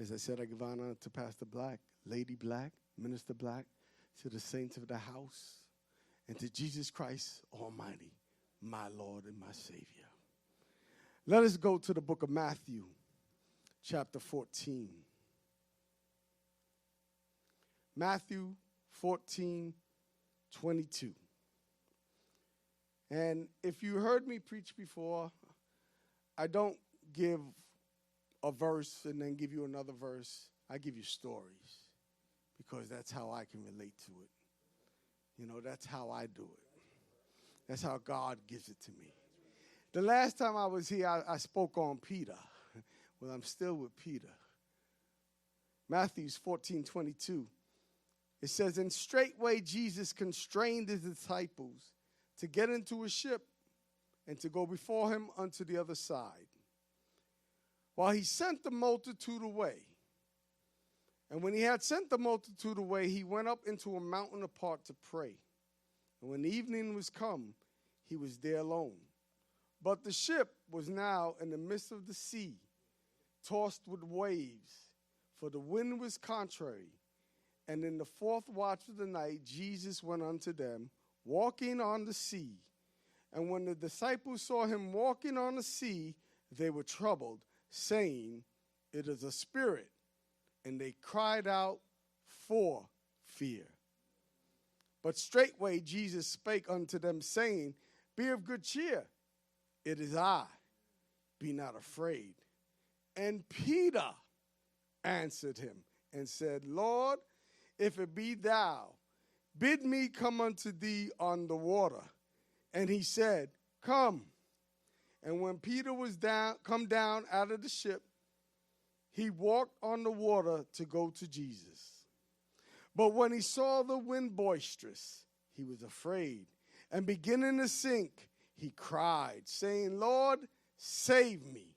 As I said, I give honor to Pastor Black, Lady Black, Minister Black, to the saints of the house, and to Jesus Christ Almighty, my Lord and my Savior. Let us go to the book of Matthew, chapter 14. Matthew 14:22. And if you heard me preach before, I don't give a verse and then give you another verse. I give you stories because that's how I can relate to it. You know, that's how I do it. That's how God gives it to me. The last time I was here, I spoke on Peter. Well, I'm still with Peter. Matthew 14:22. It says, and straightway Jesus constrained his disciples to get into a ship and to go before him unto the other side, while he sent the multitude away. And when he had sent the multitude away, he went up into a mountain apart to pray. And when evening was come, he was there alone. But the ship was now in the midst of the sea, tossed with waves, for the wind was contrary. And in the fourth watch of the night, Jesus went unto them, walking on the sea. And when the disciples saw him walking on the sea, they were troubled, saying, it is a spirit. And they cried out for fear. But straightway Jesus spake unto them, saying, be of good cheer, it is I, be not afraid. And Peter answered him and said, Lord, if it be thou, bid me come unto thee on the water. And he said, come. And when Peter was come down out of the ship, he walked on the water to go to Jesus. But when he saw the wind boisterous, he was afraid. And beginning to sink, he cried, saying, Lord, save me.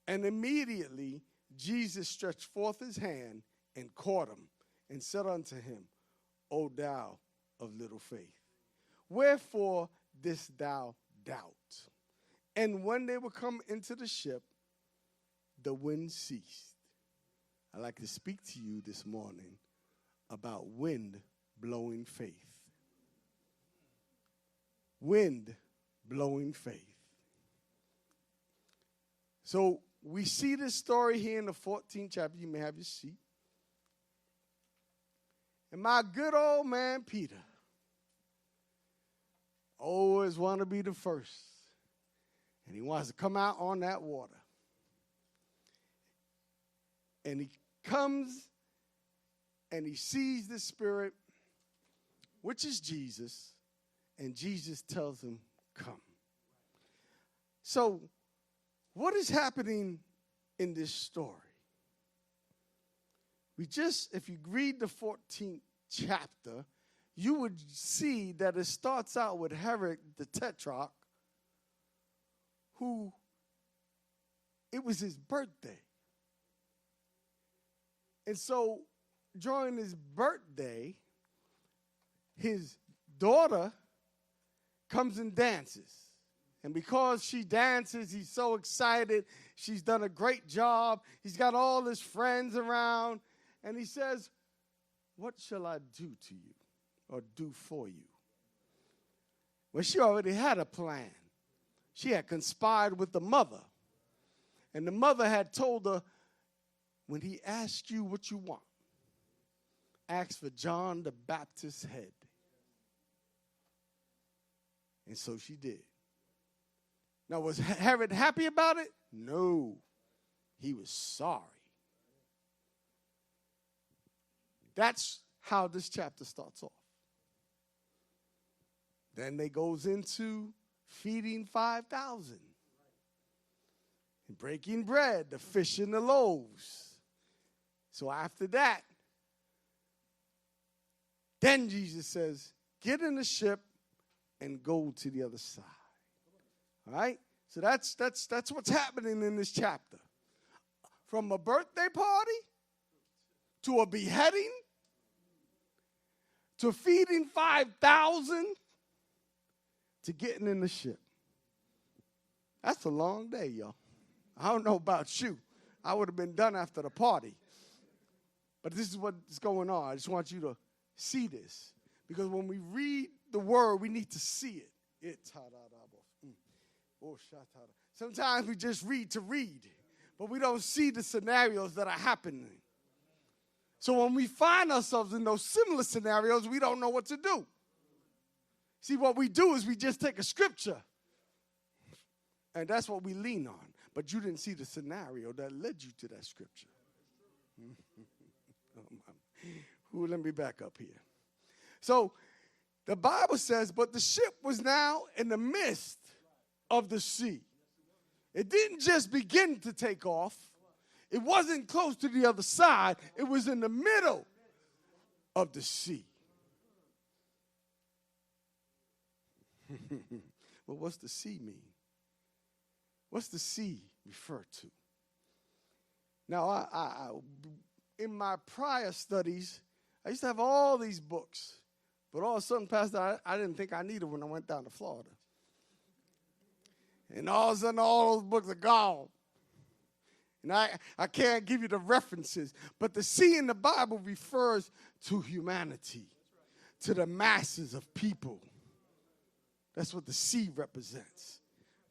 And immediately Jesus stretched forth his hand and caught him, and said unto him, O thou of little faith, wherefore didst thou doubt? And when they were come into the ship, the wind ceased. I'd like to speak to you this morning about wind blowing faith. Wind blowing faith. So we see this story here in the 14th chapter. You may have your seat. And my good old man Peter always want to be the first. And he wants to come out on that water. And he comes and he sees the Spirit, which is Jesus, and Jesus tells him, come. So what is happening in this story? If you read the 14th chapter, you would see that it starts out with Herod the Tetrarch, who, it was his birthday. And so during his birthday, his daughter comes and dances. And because she dances, he's so excited. She's done a great job. He's got all his friends around. And he says, what shall I do to you or do for you? Well, she already had a plan. She had conspired with the mother. And the mother had told her, when he asks you what you want, ask for John the Baptist's head. And so she did. Now, was Herod happy about it? No. He was sorry. That's how this chapter starts off. Then they goes into feeding 5,000. And breaking bread, the fish and the loaves. So after that, then Jesus says, get in the ship and go to the other side. All right? So that's what's happening in this chapter. From a birthday party to a beheading to feeding 5,000 to getting in the ship. That's a long day, y'all. I don't know about you. I would have been done after the party. But this is what's going on. I just want you to see this. Because when we read the word, we need to see it. Sometimes we just read to read, but we don't see the scenarios that are happening. So when we find ourselves in those similar scenarios, we don't know what to do. See, what we do is we just take a scripture, and that's what we lean on. But you didn't see the scenario that led you to that scripture. Let me back up here. So the Bible says, but the ship was now in the midst of the sea. It didn't just begin to take off. It wasn't close to the other side. It was in the middle of the sea. Well, what's the sea mean? What's the sea refer to? Now, I in my prior studies, I used to have all these books. But all of a sudden, Pastor, I didn't think I needed when I went down to Florida. And all of a sudden, all those books are gone. And I can't give you the references. But the sea in the Bible refers to humanity, to the masses of people. That's what the sea represents.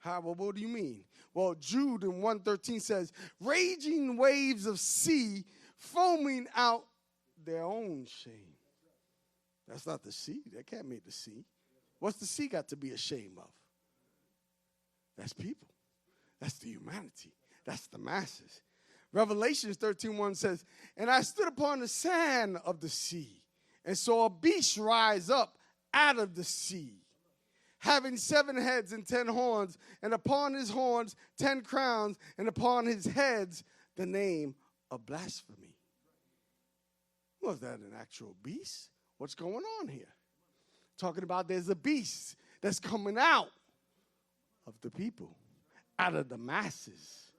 Well, what do you mean? Well, Jude in 1:13 says, raging waves of sea foaming out their own shame. That's not the sea. That can't make the sea. What's the sea got to be ashamed of? That's people. That's the humanity. That's the masses. Revelations 13:1 says, and I stood upon the sand of the sea and saw a beast rise up out of the sea, having 7 heads and 10 horns, and upon his horns 10 crowns, and upon his heads the name of blasphemy. Was that an actual beast? What's going on here? Talking about there's a beast that's coming out of the people, out of the masses.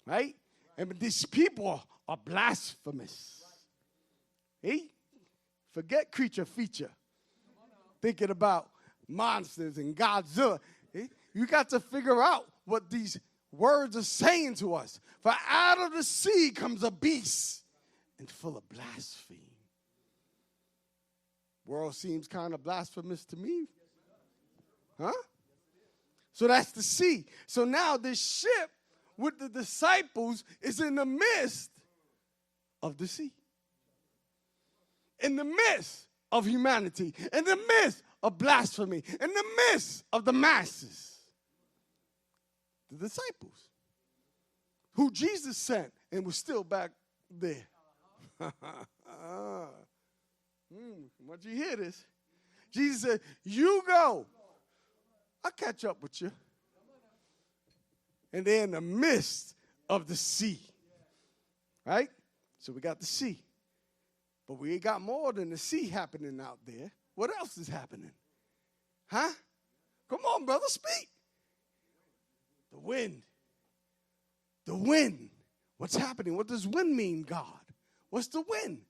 Right? And these people are blasphemous. Hey? Forget creature feature. Thinking about monsters and Godzilla. Hey? You got to figure out what these words are saying to us. For out of the sea comes a beast and full of blasphemy. World seems kind of blasphemous to me. Huh? So that's the sea. So now this ship with the disciples is in the midst of the sea. In the midst of humanity. In the midst of blasphemy. In the midst of the masses. The disciples. Who Jesus sent and was still back there. Once you hear this, Jesus said, you go. I'll catch up with you. And they're in the midst of the sea. Right? So we got the sea. But we ain't got more than the sea happening out there. What else is happening? Huh? Come on, brother, speak. The wind. The wind. What's happening? What does wind mean, God? What's the wind?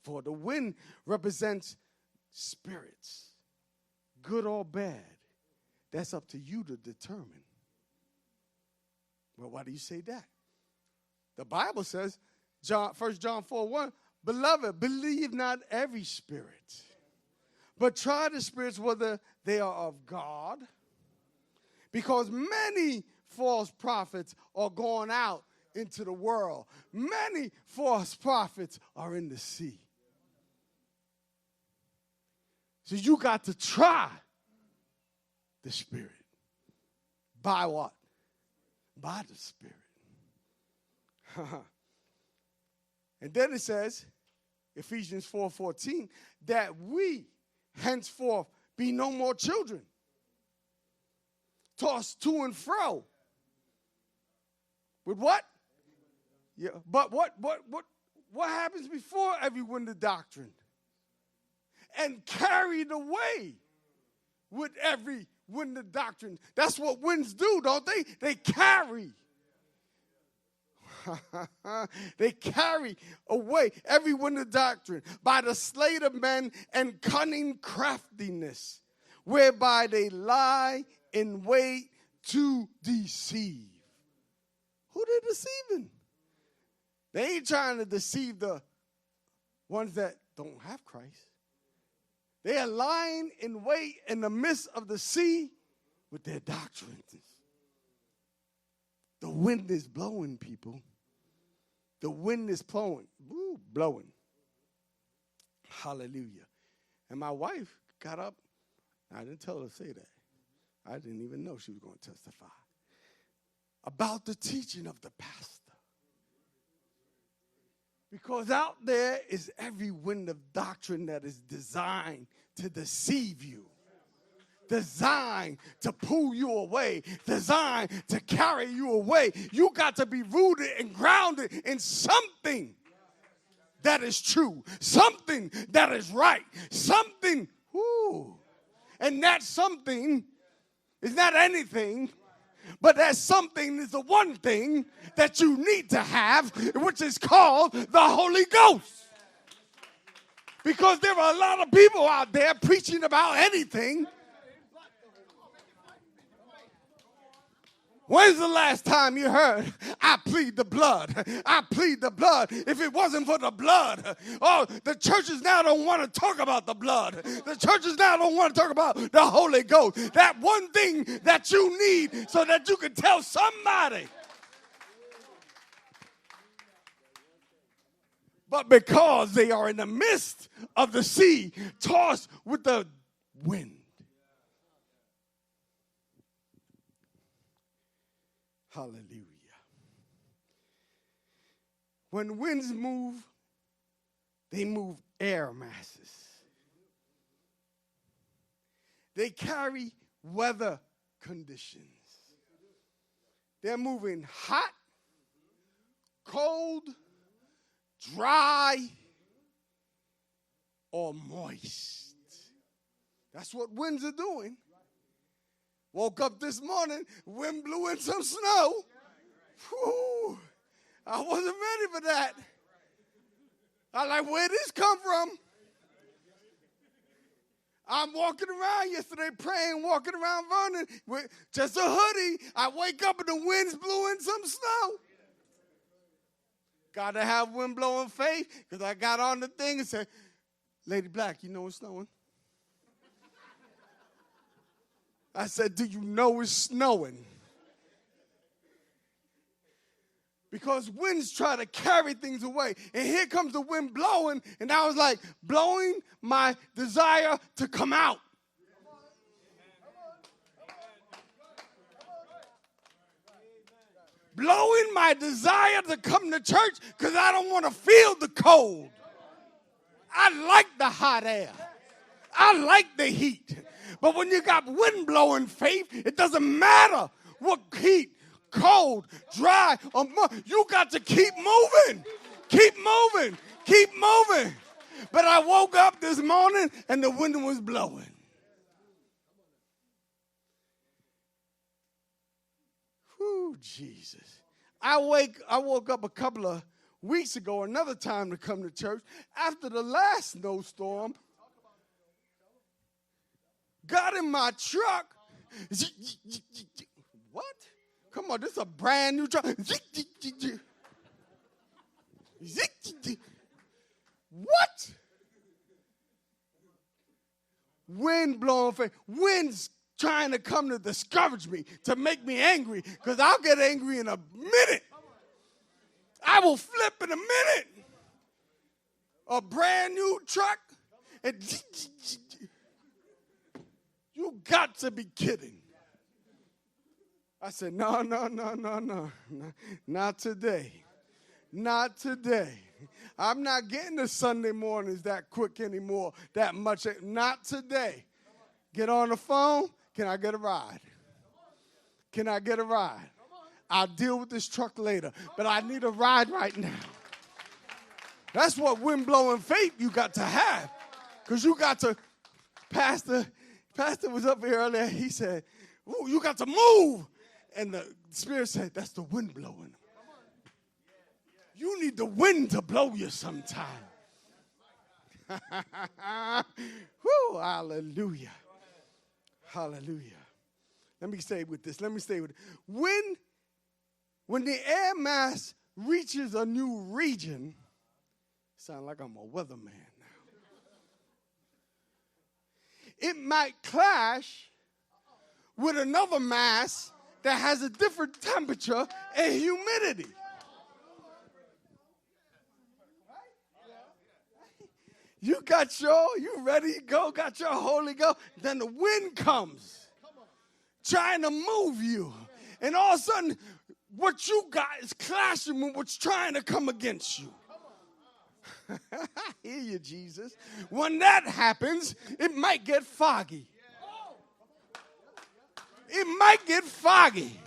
For the wind represents spirits, good or bad. That's up to you to determine. Well, why do you say that? The Bible says, 1 John 4:1, beloved, believe not every spirit, but try the spirits whether they are of God, because many false prophets are going out into the world. Many false prophets are in the sea. So you got to try the Spirit. By what? By the Spirit. And then it says, Ephesians 4:14, that we henceforth be no more children, tossed to and fro. With what? Yeah, but what happens before every wind of doctrine? And carried away with every wind of doctrine. That's what winds do, don't they? They carry. They carry away every wind of doctrine by the sleight of men and cunning craftiness, whereby they lie in wait to deceive. Who deceiving. They ain't trying to deceive the ones that don't have Christ. They are lying in wait in the midst of the sea with their doctrines. The wind is blowing, people. The wind is blowing. Woo, blowing. Hallelujah. And my wife got up. I didn't tell her to say that. I didn't even know she was going to testify about the teaching of the pastor. Because out there is every wind of doctrine that is designed to deceive you, designed to pull you away, designed to carry you away. You got to be rooted and grounded in something that is true, something that is right, something, and that something is not anything, but that something is the one thing that you need to have, which is called the Holy Ghost. Because there are a lot of people out there preaching about anything. When's the last time you heard, I plead the blood? I plead the blood. If it wasn't for the blood, the churches now don't want to talk about the blood. The churches now don't want to talk about the Holy Ghost. That one thing that you need so that you can tell somebody. But because they are in the midst of the sea, tossed with the wind. Hallelujah. When winds move, they move air masses. They carry weather conditions. They're moving hot, cold, dry, or moist. That's what winds are doing. Woke up this morning, wind blew in some snow. Whew, I wasn't ready for that. I was like, where'd this come from? I'm walking around yesterday praying, walking around Vernon with just a hoodie. I wake up and the wind's blew in some snow. Got to have wind blowing faith because I got on the thing and said, Lady Black, you know it's snowing? I said, do you know it's snowing? Because winds try to carry things away. And here comes the wind blowing, and I was like, blowing my desire to come out. Blowing my desire to come to church because I don't want to feel the cold. I like the hot air. I like the heat. But when you got wind blowing faith, it doesn't matter what heat, cold, dry, or you got to keep moving. Keep moving. Keep moving. But I woke up this morning and the wind was blowing. Whew, Jesus. I woke up a couple of weeks ago, another time to come to church, after the last snowstorm. Got in my truck. What? Come on, this is a brand new truck. What? Wind blowing face. Wind's trying to come to discourage me, to make me angry, because I'll get angry in a minute. I will flip in a minute. A brand new truck. And you got to be kidding. I said, no. Not today. Not today. I'm not getting to Sunday mornings that quick anymore, that much. Not today. Get on the phone. Can I get a ride? Can I get a ride? I'll deal with this truck later, but I need a ride right now. That's what wind blowing faith you got to have. Because you got to, Pastor was up here earlier. He said, ooh, you got to move. And the Spirit said, that's the wind blowing. You need the wind to blow you sometime. Woo, hallelujah. Hallelujah. Let me stay with this. When when the air mass reaches a new region, sound like I'm a weatherman now. It might clash with another mass that has a different temperature and humidity. You ready to go, got your Holy Ghost. Then the wind comes, trying to move you. And all of a sudden, what you got is clashing with what's trying to come against you. I hear you, Jesus. When that happens, it might get foggy. It might get foggy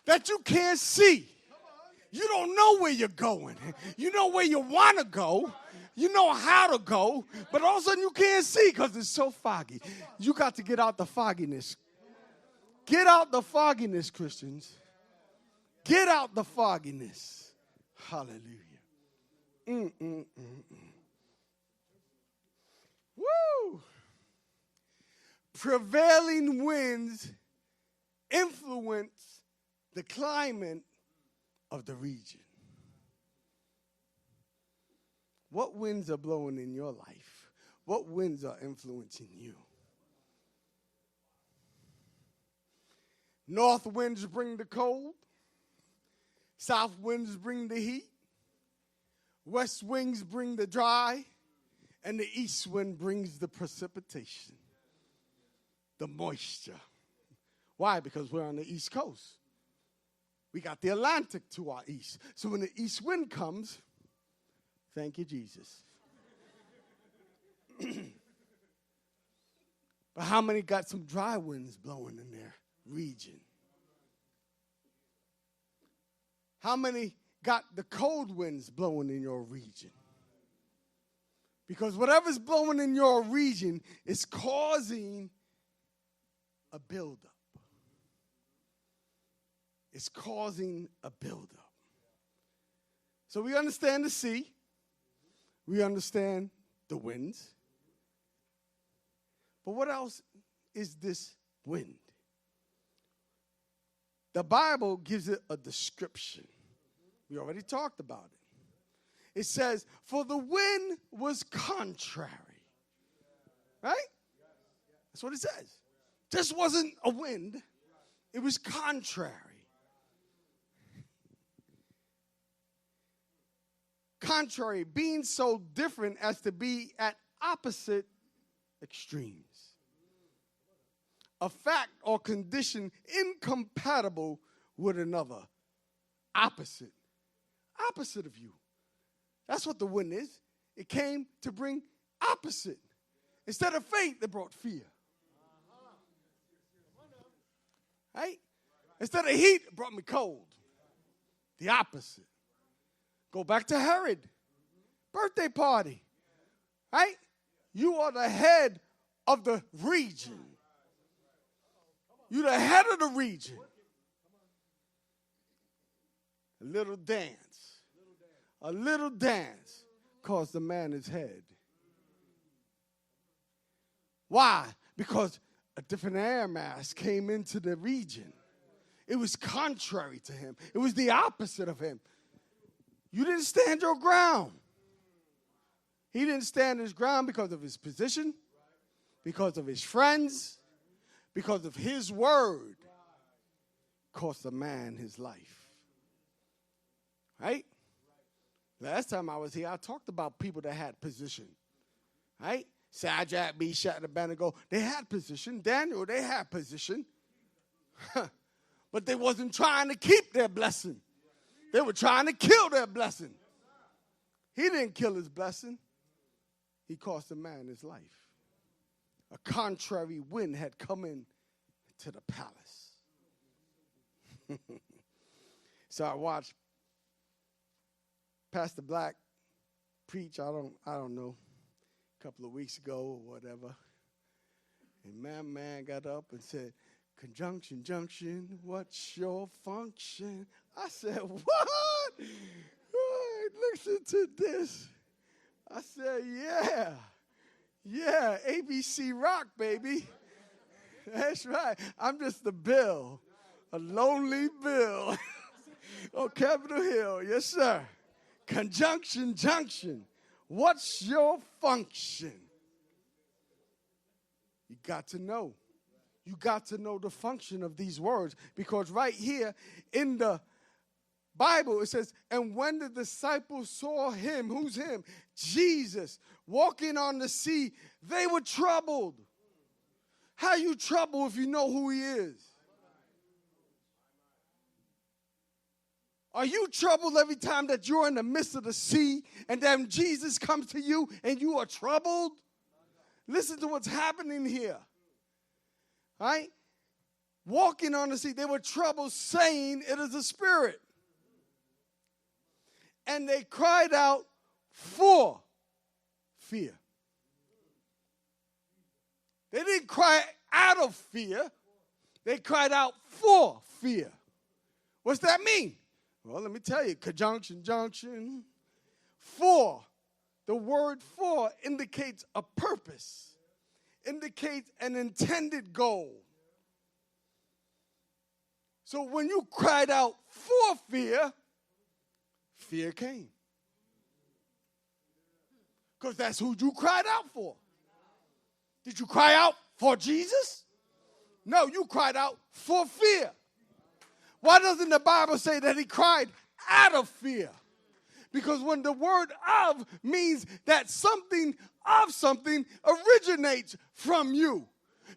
that you can't see. You don't know where you're going. You know where you want to go. You know how to go. But all of a sudden you can't see because it's so foggy. You got to get out the fogginess. Get out the fogginess, Christians. Get out the fogginess. Hallelujah. Woo! Prevailing winds influence the climate of the region. What winds are blowing in your life? What winds are influencing you? North winds bring the cold. South winds bring the heat. West winds bring the dry. And the east wind brings the precipitation, the moisture. Why? Because we're on the East Coast. We got the Atlantic to our east. So when the east wind comes, thank you, Jesus. But how many got some dry winds blowing in their region? How many got the cold winds blowing in your region? Because whatever's blowing in your region is causing a buildup. It's causing a buildup. So we understand the sea. We understand the winds. But what else is this wind? The Bible gives it a description. We already talked about it. It says, for the wind was contrary. Right? That's what it says. This wasn't a wind. It was contrary. Contrary, being so different as to be at opposite extremes. A fact or condition incompatible with another. Opposite. Opposite of you. That's what the wind is. It came to bring opposite. Instead of faith, it brought fear. Right? Instead of heat, it brought me cold. The opposite. Go back to Herod. Birthday party. Right? You are the head of the region. You're the head of the region. A little dance. A little dance caused the man his head. Why? Because a different air mass came into the region. It was contrary to him. It was the opposite of him. You didn't stand your ground. He didn't stand his ground because of his position, because of his friends, because of his word. Cost the man his life. Right? Last time I was here, I talked about people that had position. Right? Shadrach, Meshach, and Abednego, they had position. Daniel, they had position. But they wasn't trying to keep their blessing. They were trying to kill their blessing. He didn't kill his blessing. He cost a man his life. A contrary wind had come in to the palace. So I watched Pastor Black preach, I don't know, a couple of weeks ago or whatever. And my man got up and said, conjunction, junction, what's your function? I said, what? Listen to this. I said, yeah, ABC rock, baby. That's right. I'm just a Bill, a lonely Bill. Oh, Capitol Hill. Yes, sir. Conjunction, junction. What's your function? You got to know. You got to know the function of these words, because right here in the Bible it says, and when the disciples saw him, who's him? Jesus, walking on the sea, they were troubled. How you troubled if you know who he is? Are you troubled every time that you're in the midst of the sea and then Jesus comes to you and you are troubled? Listen to what's happening here. Right? Walking on the sea, they were troubled, saying it is a spirit. And they cried out for fear. They didn't cry out of fear. They cried out for fear. What's that mean? Well, let me tell you. Conjunction, junction. For. The word for indicates a purpose. Indicates an intended goal. So when you cried out for fear, fear came. Because that's who you cried out for. Did you cry out for Jesus? No, you cried out for fear. Why doesn't the Bible say that he cried out of fear? Because when the word of means that something of something originates from you.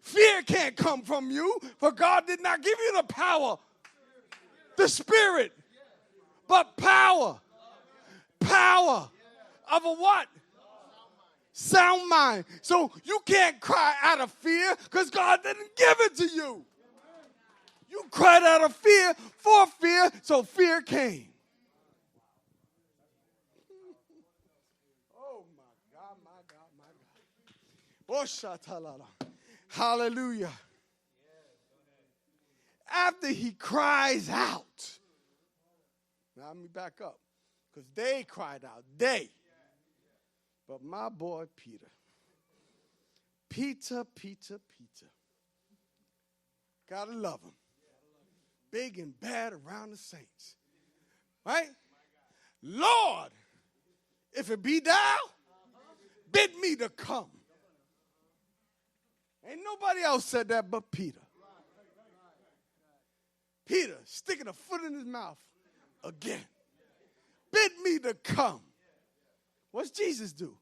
Fear can't come from you, for God did not give you the power, the spirit, but power. Power of a what? Sound mind. So you can't cry out of fear because God didn't give it to you. You cried out of fear for fear, so fear came. Oh, my God, my God, my God. Oh, shatalala. Hallelujah. After he cries out. Now, let me back up. Because they cried out. They. But my boy, Peter. Peter. Gotta love him. Big and bad around the saints. Right? Lord, if it be thou, bid me to come. Ain't nobody else said that but Peter. Peter sticking a foot in his mouth again. Bid me to come. What's Jesus do?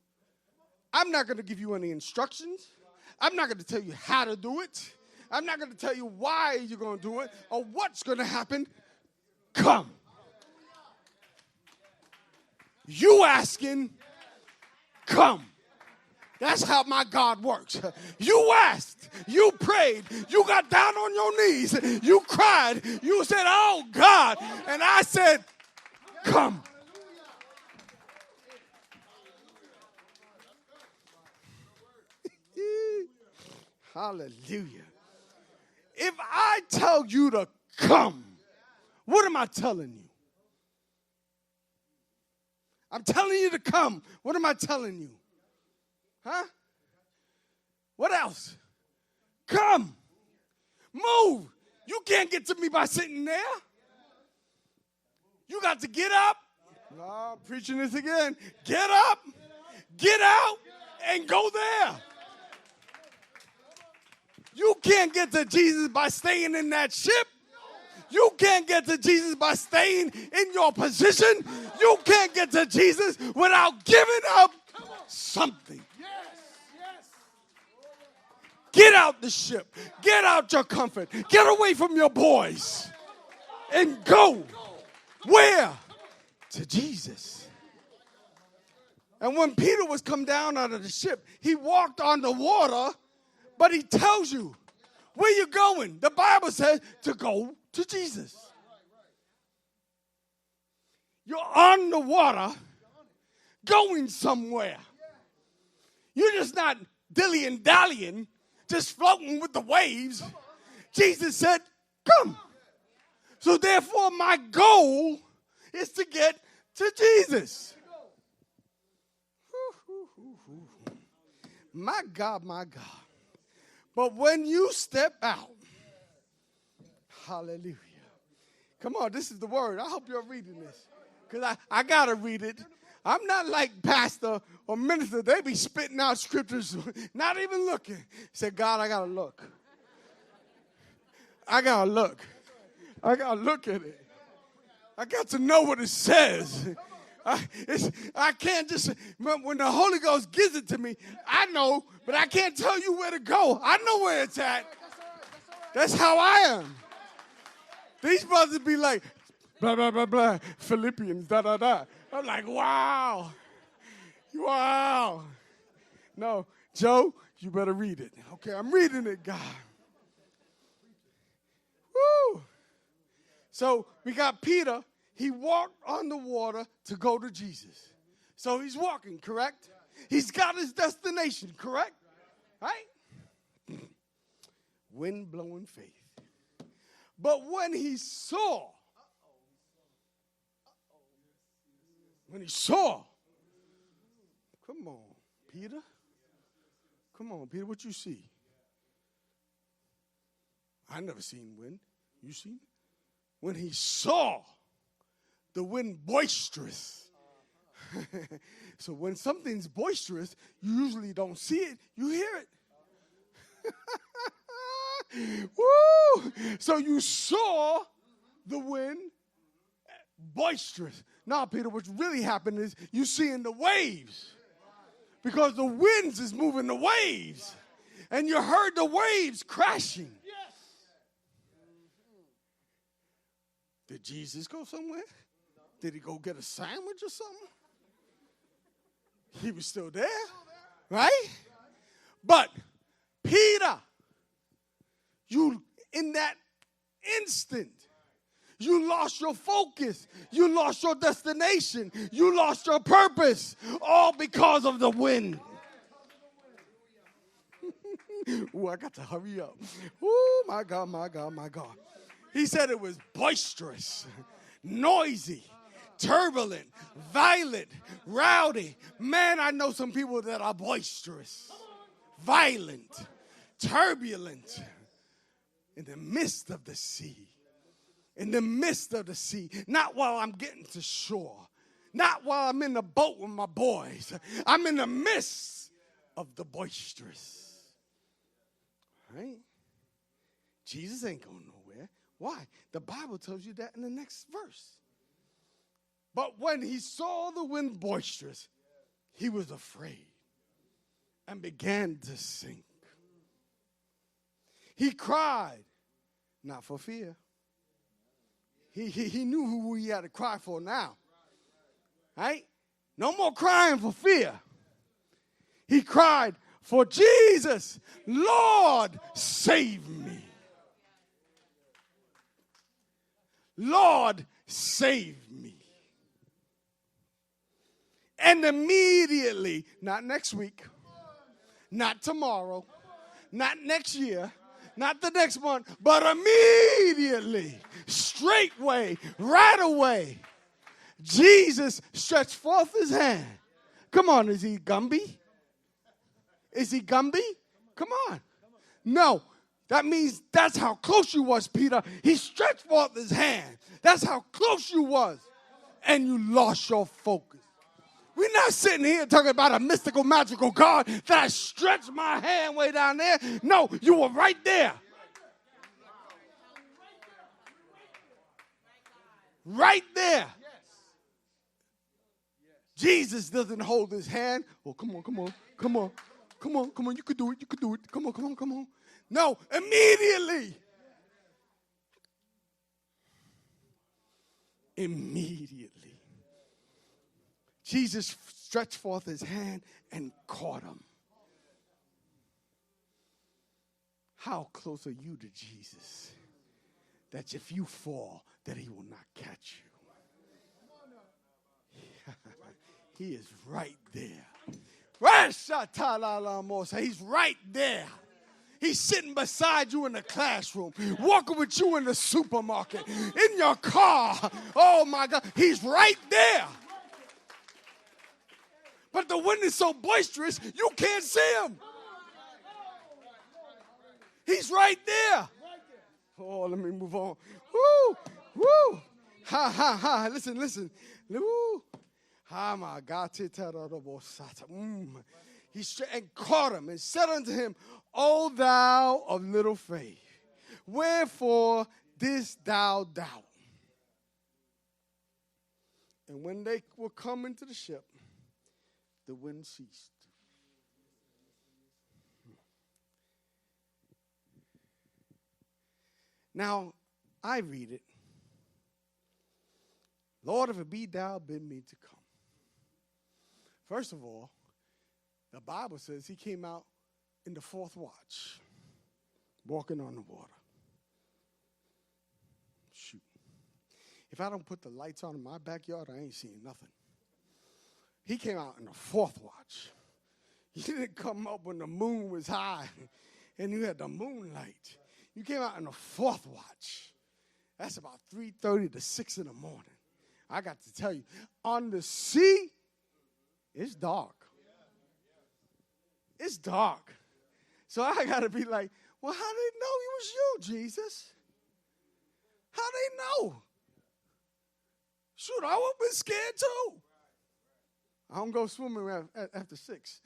I'm not going to give you any instructions. I'm not going to tell you how to do it. I'm not going to tell you why you're going to do it or what's going to happen. Come. You asking, come. That's how my God works. You asked, you prayed, you got down on your knees, you cried, you said, oh God, and I said, come. Hallelujah. If I tell you to come, what am I telling you? I'm telling you to come. What am I telling you? Huh? What else? Come. Move. You can't get to me by sitting there. You got to get up. No, I'm preaching this again. Get up, get out, and go there. You can't get to Jesus by staying in that ship. You can't get to Jesus by staying in your position. You can't get to Jesus without giving up something. Get out the ship. Get out your comfort. Get away from your boys. And go. Where? To Jesus. And when Peter was come down out of the ship, he walked on the water, but he tells you, where you going? The Bible says to go to Jesus. You're on the water, going somewhere. You're just not dilly-dallying, just floating with the waves. Jesus said, come. So therefore, my goal is to get to Jesus. My God, my God. But when you step out, hallelujah, Come on, this is the word. I hope you're reading this. Because I got to read it. I'm not like pastor or minister. They be spitting out scriptures, not even looking. Say, God, I got to look. I got to look. I got to look at it. I got to know what it says. I can't just, when the Holy Ghost gives it to me, I know, but I can't tell you where to go. I know where it's at. That's how I am. These brothers be like, blah, blah, blah, blah, Philippians, da, da, da. I'm like, wow. Wow. No, Joe, you better read it. Okay, I'm reading it, God. Woo. So we got Peter. He walked on the water to go to Jesus. So he's walking, correct? He's got his destination, correct? Right? Wind blowing faith. But when he saw, come on, Peter. Come on, Peter, what you see? I never seen wind. You seen it? When he saw the wind boisterous. So when something's boisterous, you usually don't see it, you hear it. Woo! So you saw the wind boisterous. Now, Peter, what's really happening is you seeing the waves. Because the winds is moving the waves. And you heard the waves crashing. Did Jesus go somewhere? Did he go get a sandwich or something? He was still there, right? But Peter, you, in that instant, you lost your focus. You lost your destination. You lost your purpose, all because of the wind. Ooh, I got to hurry up. Ooh, my God, my God, my God. He said it was boisterous, noisy, turbulent, violent, rowdy. Man, I know some people that are boisterous, violent, turbulent, in the midst of the sea. In the midst of the sea. Not while I'm getting to shore. Not while I'm in the boat with my boys. I'm in the midst of the boisterous. Right? Jesus ain't going nowhere. Why? The Bible tells you that in the next verse. But when he saw the wind boisterous, he was afraid and began to sink. He cried, not for fear. He knew who he had to cry for now. Right? No more crying for fear. He cried for Jesus, Lord, save me. Lord, save me. And immediately, not next week, not tomorrow, not next year, not the next month, but immediately, straightway, right away, Jesus stretched forth his hand. Come on, is he Gumby? Is he Gumby? Come on. No, that means that's how close you was, Peter. He stretched forth his hand. That's how close you was. And you lost your focus. We're not sitting here talking about a mystical, magical God that I stretched my hand way down there. No, you were right there. Right there. Jesus doesn't hold his hand. Oh, come on, come on, come on, come on, come on. You could do it, you could do it. Come on, come on, come on. No, immediately. Immediately. Jesus stretched forth his hand and caught him. How close are you to Jesus that if you fall, that he will not catch you? He is right there. He's right there. He's sitting beside you in the classroom, walking with you in the supermarket, in your car. Oh, my God. He's right there. But the wind is so boisterous, you can't see him. He's right there. Oh, let me move on. Woo, Woo! Ha, ha, ha. Listen, listen. Woo! Ha, my God. He and caught him and said unto him, O thou of little faith, wherefore didst thou doubt? And when they were come into the ship, the wind ceased. Now, I read it. Lord, if it be thou, bid me to come. First of all, the Bible says he came out in the fourth watch, walking on the water. Shoot. If I don't put the lights on in my backyard, I ain't seeing nothing. He came out in the fourth watch. He didn't come up when the moon was high and you had the moonlight. You came out in the fourth watch. That's about 3:30 to 6 in the morning. I got to tell you, on the sea, it's dark. It's dark. So I got to be like, well, how did they know it was you, Jesus? How they know? Shoot, I would have been scared too. I don't go swimming after 6.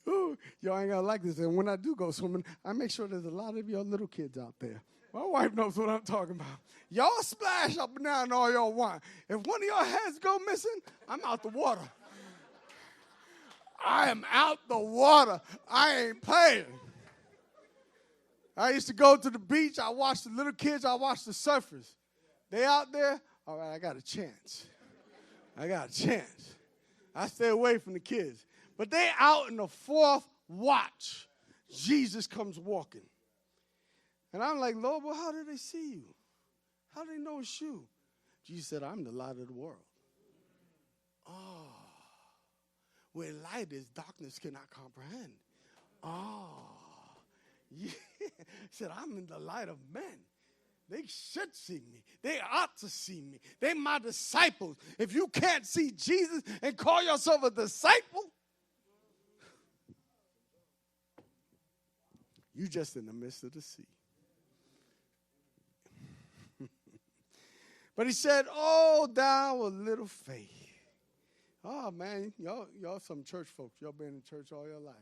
Ooh, y'all ain't gonna like this. And when I do go swimming, I make sure there's a lot of your little kids out there. My wife knows what I'm talking about. Y'all splash up and down all y'all want. If one of your heads go missing, I'm out the water. I am out the water. I ain't playing. I used to go to the beach. I watch the little kids. I watch the surfers. They out there. All right, I got a chance. I stay away from the kids. But they out in the fourth watch. Jesus comes walking. And I'm like, Lord, well, how did they see you? How do they know it's you? Jesus said, I'm the light of the world. Oh. Where light is, darkness cannot comprehend. Oh. Yeah. He said, I'm in the light of men. They should see me. They ought to see me. They're my disciples. If you can't see Jesus and call yourself a disciple, you just in the midst of the sea. But he said, oh, thou of little faith. Oh, man, y'all some church folks. Y'all been in church all your life.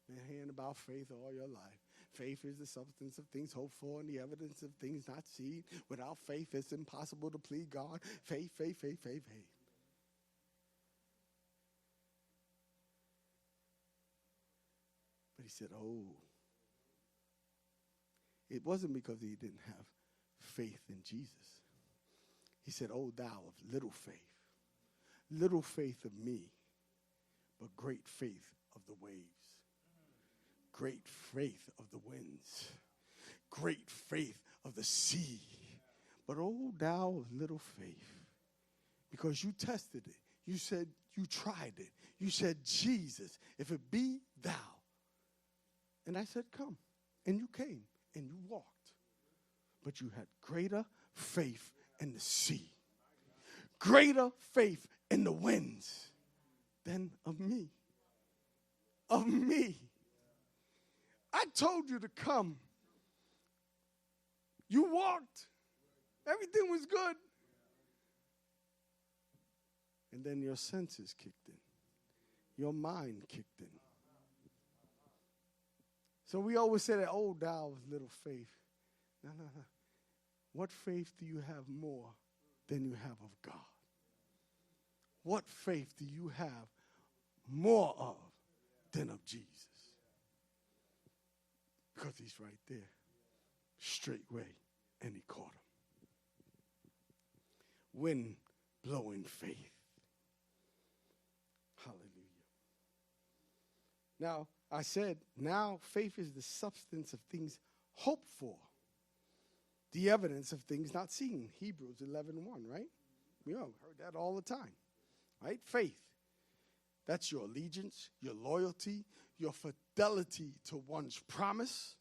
Been hearing about faith all your life. Faith is the substance of things hoped for and the evidence of things not seen. Without faith, it's impossible to please God. Faith, faith, faith, faith, faith. But he said, oh. It wasn't because he didn't have faith in Jesus. He said, oh, thou of little faith. Little faith of me, but great faith of the waves. Great faith of the winds. Great faith of the sea. But oh, thou of little faith. Because you tested it. You said you tried it. You said, Jesus, if it be thou. And I said, come. And you came. And you walked. But you had greater faith in the sea. Greater faith in the winds than of me. Of me. I told you to come. You walked. Everything was good. And then your senses kicked in. Your mind kicked in. So we always say that, oh, thou of little faith. No. What faith do you have more than you have of God? What faith do you have more of than of Jesus? Because he's right there, straightway, and he caught him. Wind blowing faith. Hallelujah. Now, I said, now faith is the substance of things hoped for, the evidence of things not seen. Hebrews 11:1, right? We all heard that all the time, right? Faith. That's your allegiance, your loyalty, your fidelity to one's promise,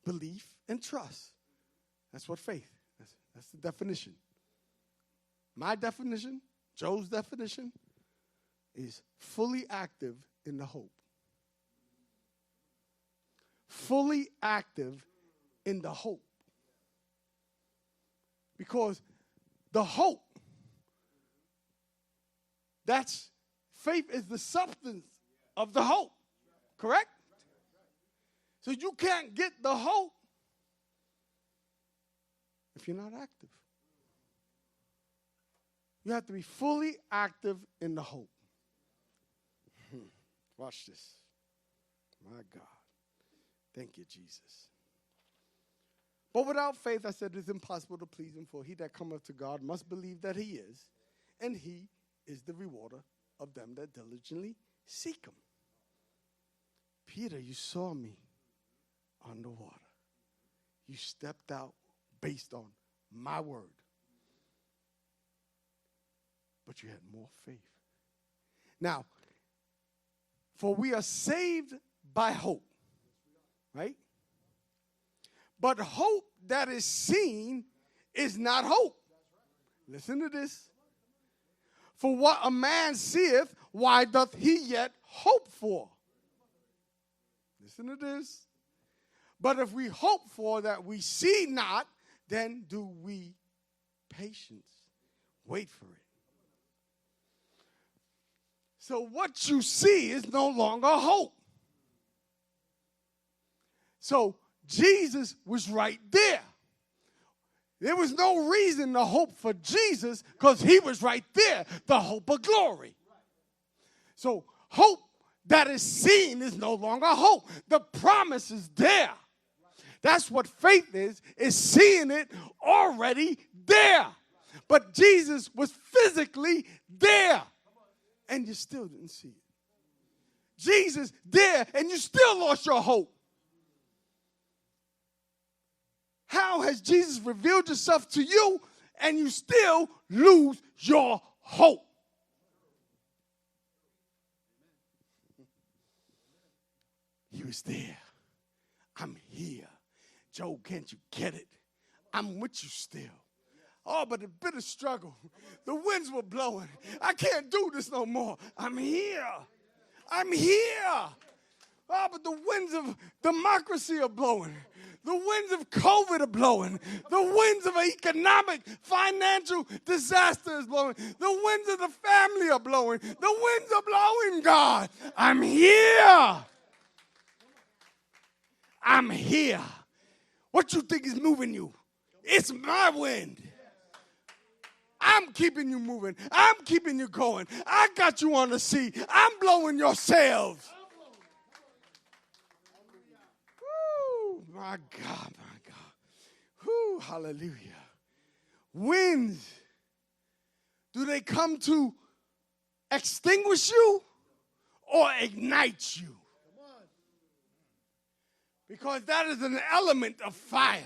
belief, and trust. That's what faith. That's the definition. My definition, Joe's definition, is fully active in the hope. fully active in the hope. Because the hope, that's faith is the substance of the hope. Correct? So you can't get the hope if you're not active. You have to be fully active in the hope. Watch this. My God. Thank you, Jesus. But without faith, I said, it's impossible to please him, for he that cometh to God must believe that he is, and he is the rewarder of them that diligently seek him. Peter, you saw me underwater. You stepped out based on my word. But you had more faith. Now, for we are saved by hope, right? But hope that is seen is not hope. Listen to this. For what a man seeth, why doth he yet hope for? Listen to this. But if we hope for that we see not, then do we patience wait for it. So what you see is no longer hope. So Jesus was right there. There was no reason to hope for Jesus because he was right there, the hope of glory. So hope that is seen is no longer hope. The promise is there. That's what faith is seeing it already there. But Jesus was physically there, and you still didn't see it. Jesus there, and you still lost your hope. How has Jesus revealed himself to you, and you still lose your hope? He was there. I'm here. Job, can't you get it? I'm with you still. Oh, but a bit of struggle. The winds were blowing. I can't do this no more. I'm here. I'm here. Oh, but the winds of democracy are blowing. The winds of COVID are blowing. The winds of economic, financial disaster is blowing. The winds of the family are blowing. The winds are blowing, God. I'm here. I'm here. What you think is moving you? It's my wind. I'm keeping you moving. I'm keeping you going. I got you on the sea. I'm blowing your sails. Woo, my God, my God. Woo, hallelujah. Winds, do they come to extinguish you or ignite you? Because that is an element of fire.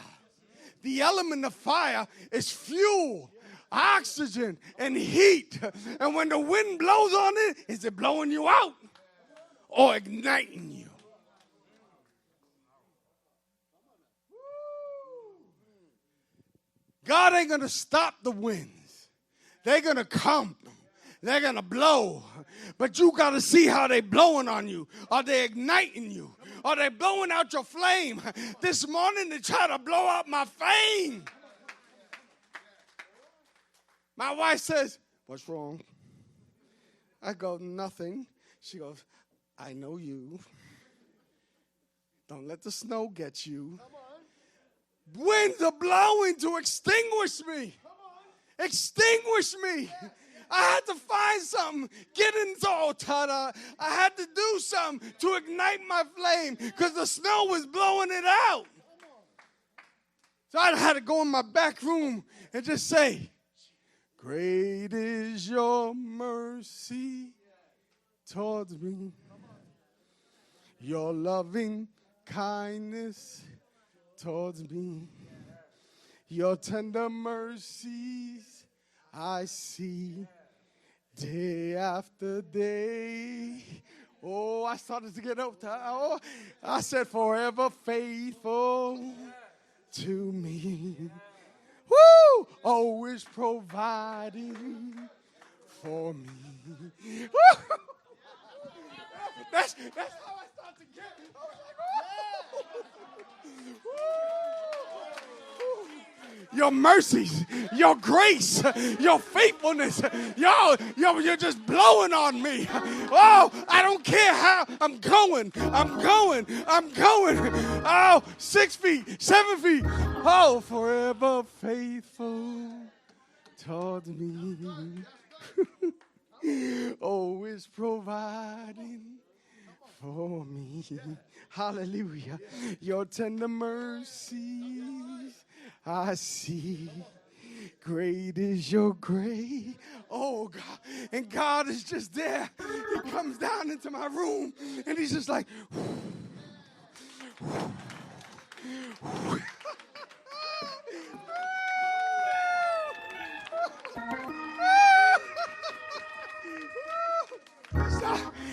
The element of fire is fuel, oxygen, and heat. And when the wind blows on it, is it blowing you out or igniting you? God ain't going to stop the winds. They're going to come. They're going to blow. But you got to see how they blowing on you. Are they igniting you? Are they blowing out your flame? This morning they try to blow out my flame. My wife says, what's wrong? I go, nothing. She goes, I know you. Don't let the snow get you. Winds are blowing to extinguish me. Extinguish me. I had to find something, get into I had to do something to ignite my flame because the snow was blowing it out. So I had to go in my back room and just say, great is your mercy towards me. Your loving kindness towards me. Your tender mercies I see day after day. Oh, I started to get up. Oh, I said, forever faithful to me. Woo! Always providing for me. That's how I start to get. I was like, oh. Your mercies, your grace, your faithfulness. You're just blowing on me. Oh, I don't care how I'm going. Oh, 6 feet, 7 feet. Oh, forever faithful toward me. Always providing for me. Hallelujah. Your tender mercies I see. Great is your grace. Oh, God. And God is just there. He comes down into my room and he's just like,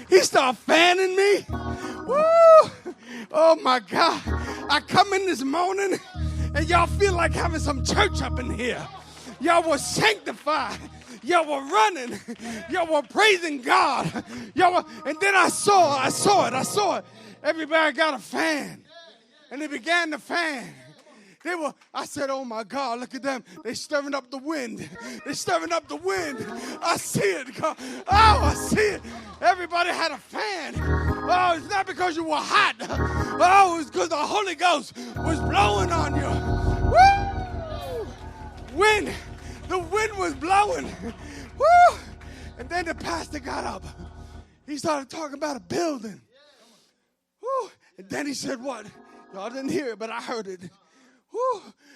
he started fanning me. Woo! Oh, my God. I come in this morning, and y'all feel like having some church up in here. Y'all were sanctified. Y'all were running. Y'all were praising God. And then I saw it. Everybody got a fan. And they began to fan. I said, oh my God, look at them. They stirring up the wind. I see it. God. Oh, I see it. Everybody had a fan. Oh, it's not because you were hot. Oh, it's because the Holy Ghost was blowing on you. Woo! Wind. The wind was blowing. Woo! And then the pastor got up. He started talking about a building. Woo! And then he said what? Y'all didn't hear it, but I heard it.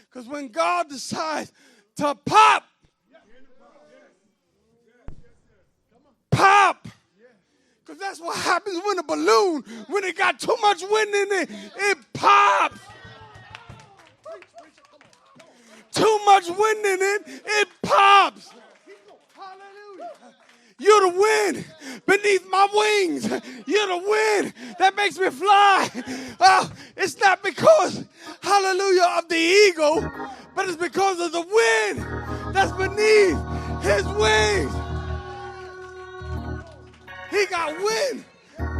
Because when God decides to pop, because that's what happens when a balloon, when it got too much wind in it, it pops. Too much wind in it, it pops. Hallelujah. You're the wind beneath my wings. You're the wind that makes me fly. Oh, it's not because, hallelujah, of the eagle, but it's because of the wind that's beneath his wings. He got wind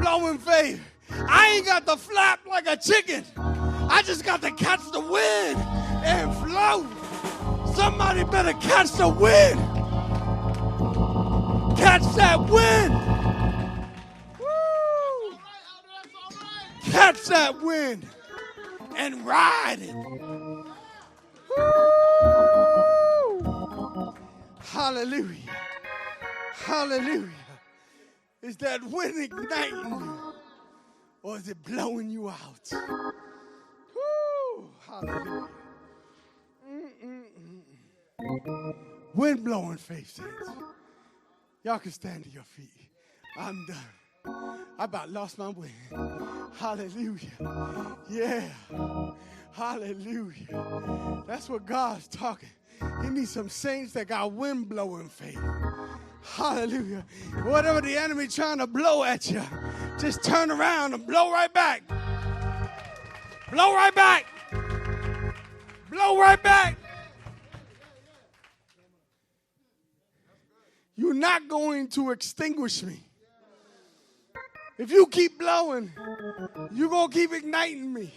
blowing faith. I ain't got to flap like a chicken. I just got to catch the wind and float. Somebody better catch the wind. Catch that wind. Woo. Catch that wind and ride it. Woo. Hallelujah. Hallelujah. Is that wind igniting you or is it blowing you out? Woo. Hallelujah. Wind blowing faith, saints. Y'all can stand to your feet. I'm done. I about lost my wind. Hallelujah. Yeah. Hallelujah. That's what God's talking. He needs some saints that got wind blowing faith. Hallelujah. Whatever the enemy trying to blow at you, just turn around and blow right back. Blow right back. Blow right back. You're not going to extinguish me. If you keep blowing, you're going to keep igniting me.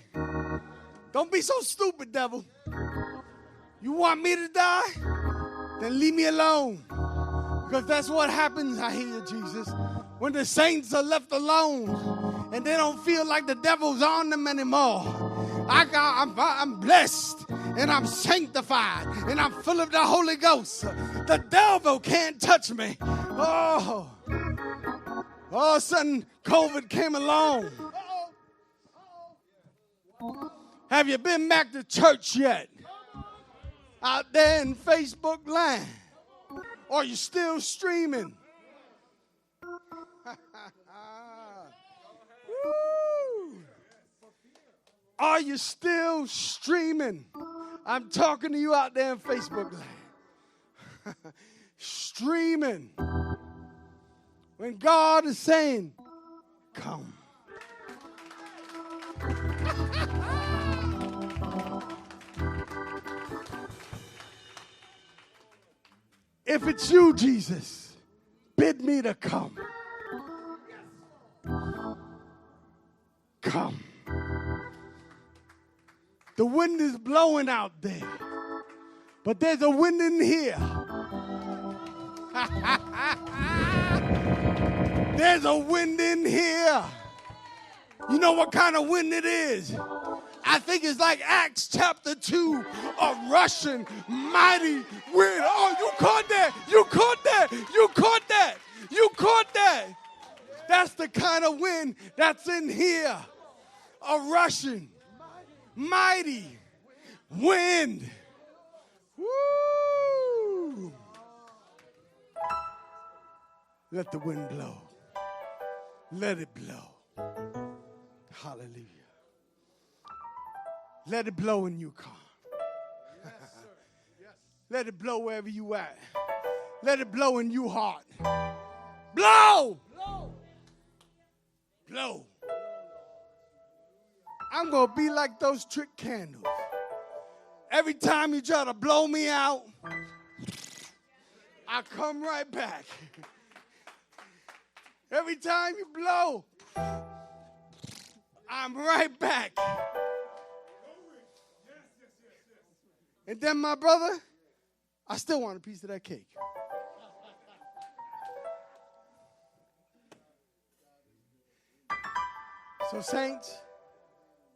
Don't be so stupid, devil. You want me to die? Then leave me alone. Because that's what happens, I hear you, Jesus, when the saints are left alone and they don't feel like the devil's on them anymore. I'm blessed and I'm sanctified and I'm full of the Holy Ghost. The devil can't touch me. Oh, all of a sudden COVID came along. Have you been back to church yet? Out there in Facebook land? Or are you still streaming? Are you still streaming? I'm talking to you out there in Facebook land. Streaming. When God is saying, come. If it's you, Jesus, bid me to come. come. The wind is blowing out there, but there's a wind in here. There's a wind in here. You know what kind of wind it is? I think it's like Acts chapter 2, a rushing mighty wind. Oh, you caught that. You caught that. You caught that. You caught that. That's the kind of wind that's in here. A rushing mighty wind. Woo! Let the wind blow. Let it blow. Hallelujah. Let it blow in Yukon. Yes, sir. Yes. Let it blow wherever you at. Let it blow in your heart. Blow! Blow! Blow. I'm going to be like those trick candles. Every time you try to blow me out, I come right back. Every time you blow, I'm right back. And then, my brother, I still want a piece of that cake. So, saints,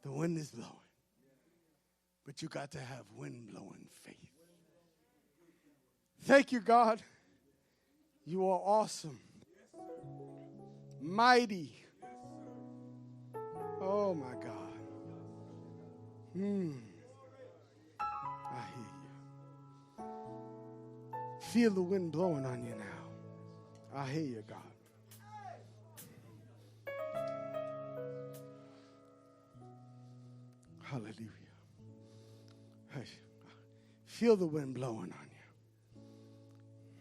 the wind is blowing. But you got to have wind-blowing faith. Thank you, God. You are awesome. Mighty. Oh, my God. I hear you. Feel the wind blowing on you now. I hear you, God. Hallelujah. Hey, feel the wind blowing on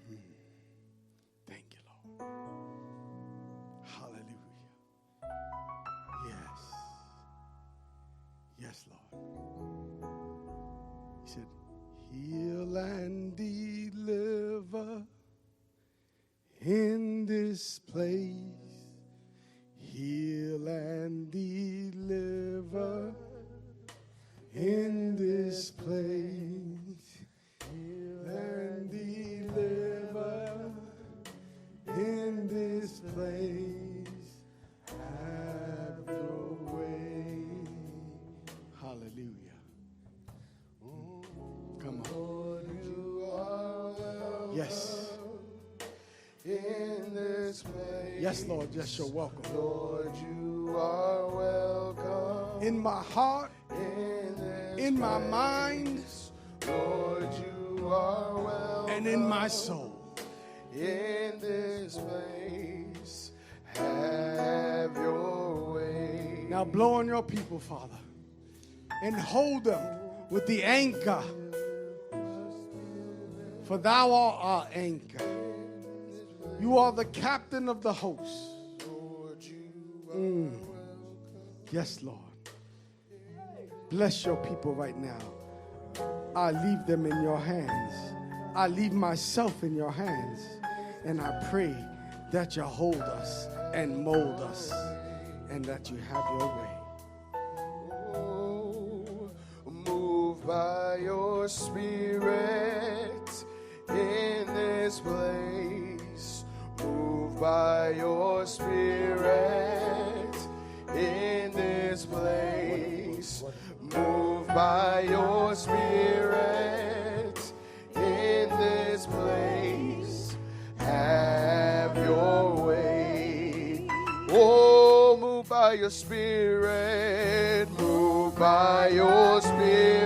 you. Thank you, Lord. Hallelujah. Yes. Yes, Lord. He said, heal and deliver in this place. Heal and deliver in this place. Heal and deliver in this place. Have your way. Hallelujah. Come on. Yes. In this place. Yes, Lord. Yes, you're welcome. Lord, you are welcome. In my heart, in my mind, Lord, you are welcome. and in my soul. In this place, have your way. Now blow on your people, Father, and hold them with the anchor. For thou art our anchor. You are the captain of the host. Lord, you are welcome. Yes, Lord. Bless your people right now. I leave them in your hands. I leave myself in your hands. And I pray that you hold us and mold us and that you have your way. Oh, move by your Spirit in this place. Move by your Spirit in this place. Move by your Spirit in this place. Have your way. Oh, move by your Spirit. Move by your Spirit.